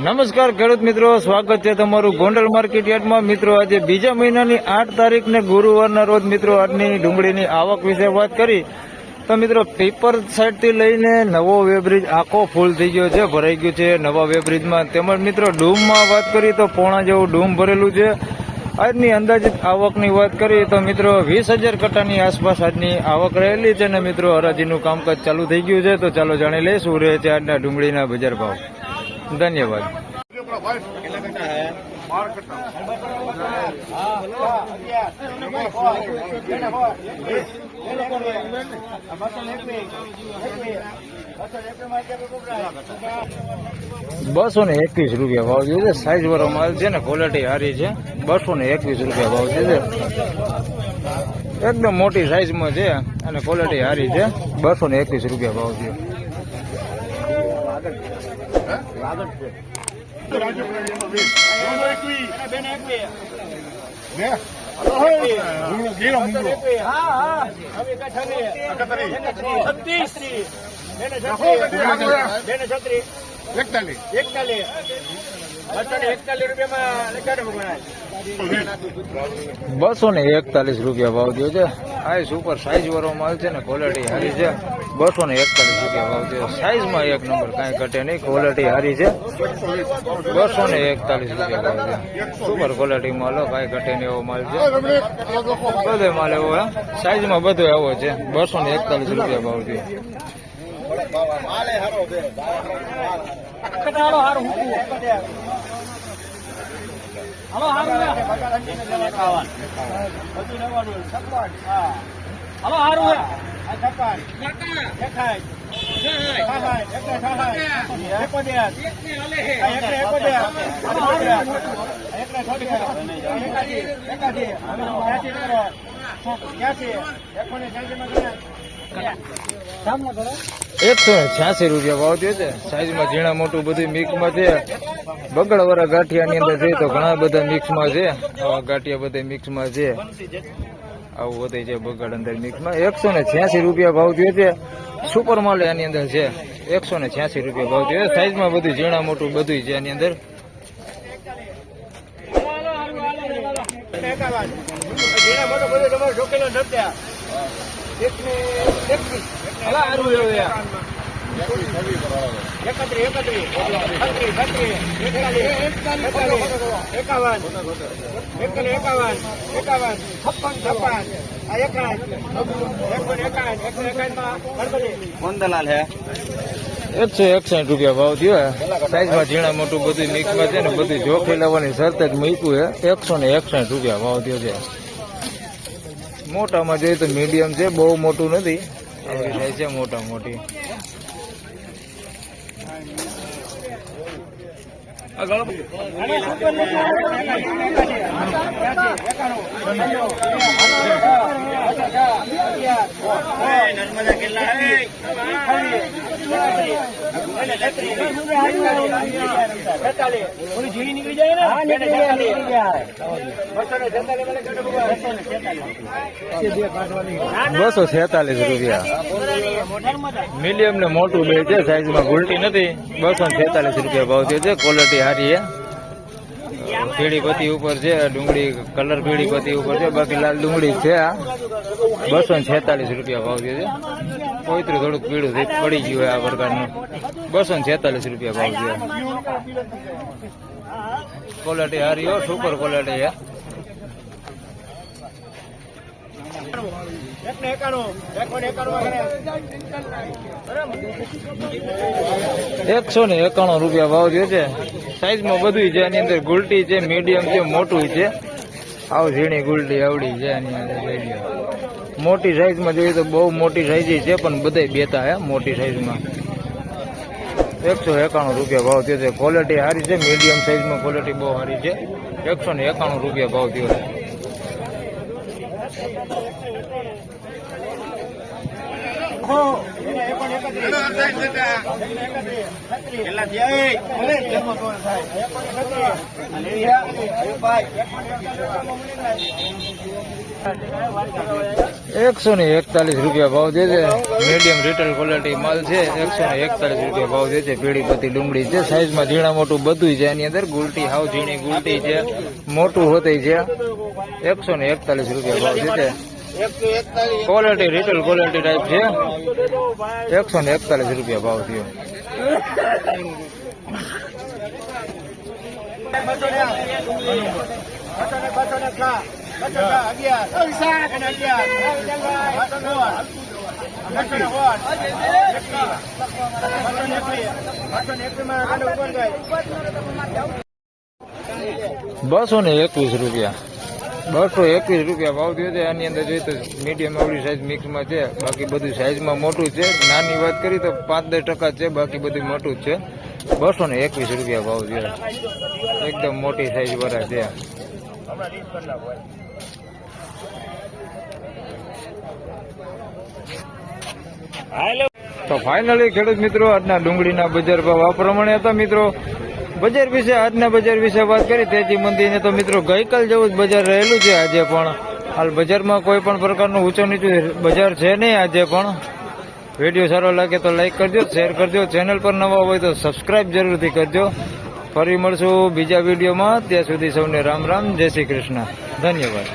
નમસ્કાર ખેડૂત મિત્રો, સ્વાગત છે તમારું ગોંડલ માર્કેટ યાર્ડમાં. મિત્રો આજે બીજા મહિનાની 8 તારીખને ગુરુવારના રોજ મિત્રો આજની ડુંગળીની આવક વિશે વાત કરી તો મિત્રો પીપર સાઈડથી લઈને નવો વેબ્રિજ આખો ફૂલ થઈ ગયો છે, ભરાઈ ગયું છે નવા વેબ્રિજમાં. તેમજ મિત્રો ડૂમમાં વાત કરી તો પોણા જેવું ડૂમ ભરેલું છે. આજની અંદાજિત આવકની વાત કરીએ તો મિત્રો 20,000 કટ્ટાની આસપાસ આજની આવક રહેલી છે ને મિત્રો હરાજીનું કામકાજ ચાલુ થઈ ગયું છે. તો ચાલો જાણી લઈએ શું રહે છે આજના ડુંગળીના બજાર ભાવ. ધન્યવાદ. ₹221 ભાવ છે. સાઈઝ વાળો માલ છે ને, ક્વોલિટી સારી છે. ₹221 ભાવ છે. એકદમ મોટી સાઈઝમાં છે અને ક્વોલિટી સારી છે. ₹221 ભાવ છે. ₹241 ભાવ થયો છે. આ સુપર સાઈઝ વાળો માલ છે ને, ક્વોલિટી સારી છે. ₹241 ભાવ છે. સાઈઝમાં એક નંબર, કાંઈ ઘટે નહીં, ક્વોલિટી સારી છે. ₹241 ભાવ છે. સુપર ક્વોલિટી માલ, કાંઈ ઘટે નહીં એવો માલ છે. બધો માલ એવો હે, સાઈઝમાં બધો એવો છે. ₹241 ભાવ છે. ₹186 ભાવ થયો છે. સાઈઝમાં ઝીણા મોટું બધું મિક્સમાં છે. બગડવાળા ગાંઠિયાની અંદર જોઈએ તો ઘણા બધા મિક્સમાં છે. આવા ગાંઠિયા બધા મિક્સમાં છે. આવું બધું છે બગડ અંદર મિક્સમાં. ₹186 ભાવ થયો છે. સુપર માલ એની અંદર છે. ₹186 ભાવ થયો. સાઈઝમાં બધું ઝીણા મોટું બધું છે એની અંદર. મોહનલાલ હે ₹161 ભાવ થયો. સાઈઝમાં ઝીણા મોટું બધું મિક્સમાં છે ને, બધું જોખી લેવાની શરત જ મૂક્યું છે. ₹161 ભાવ થયો છે. મોટામાં જોઈએ તો મીડિયમ છે, બહુ મોટું નથી. આવી થાય છે મોટા મોટી. ₹246 મીડિયમ ને મોટું બે છે. સાઈઝમાં ગુલટી નથી. ₹246 ભાવ થયો છે. ક્વોલિટી સારી છે. પીળી પત્તી ઉપર છે ડુંગળી, કલર પીળી પત્તી ઉપર છે. બાકી લાલ ડુંગળી છે. ₹246 ભાવ થયો છે. કોઈતરું થોડુંક પીળું પડી ગયું હોય આ પ્રકારનું. ₹246 ભાવ છે. ક્વોલિટી સારી હો, સુપર ક્વોલિટી છે. ₹191 ભાવ થયો છે. સાઈઝમાં બધું છે એની અંદર. ગુલટી છે, મીડિયમ છે, મોટું છે. આવ ઝીણી ગુલટી આવડી છે એની અંદર. મોટી સાઈઝમાં જોઈએ તો બહુ મોટી સાઈઝ છે, પણ બધા બેતા હે મોટી સાઈઝમાં. ₹191 ભાવ થયો છે. ક્વોલિટી સારી છે. મીડિયમ સાઈઝમાં ક્વોલિટી બહુ સારી છે. ₹191 ભાવ થયો છે. 141 રૂપિયા ભાવ દે છે. મીડિયમ રિટેલ ક્વોલિટી માલ છે. 141 રૂપિયા ભાવ દે છે. પીળી પત્તી ડુંગળી છે. સાઈઝમાં ઝીણા મોટું બધું છે. એની અંદર ગુલટી હાવ ઝીણી ગુલટી છે. મોટું હોતી છે. 141 રૂપિયા ભાવ દે છે. ક્વોલિટી રિટેલ ક્વોલિટી ટાઈપ છે. 141 રૂપિયા ભાવ થયો. ₹221 રૂપિયા. 221 રૂપિયા ભાવ થયો છે. આની અંદર જોઈએ તો મીડિયમ આવડી સાઈઝ મિક્સમાં છે. બાકી બધું સાઈઝમાં મોટું છે. નાની વાત કરી તો 5-10% છે. બાકી બધું મોટું જ છે. 221 રૂપિયા ભાવ થયો. એકદમ મોટી સાઈઝ વાળા છે. તો ફાઇનલી ખેડૂત મિત્રો આજના ડુંગળીના બજાર ભાવ આ પ્રમાણે હતા. મિત્રો બજાર વિશે આજના બજાર વિશે વાત કરી તેજી મંદીને તો મિત્રો ગઈકાલ જેવું જ બજાર રહેલું છે. આજે પણ હાલ બજારમાં કોઈ પણ પ્રકારનું ઊંચું નીચું બજાર છે નહીં. આજે પણ વિડીયો સારો લાગે તો લાઈક કરજો, શેર કરજો. ચેનલ પર નવા હોય તો સબસ્ક્રાઇબ જરૂરથી કરજો. ફરી મળશું બીજા વિડીયોમાં. ત્યાં સુધી સૌને રામ રામ, જય શ્રી કૃષ્ણ, ધન્યવાદ.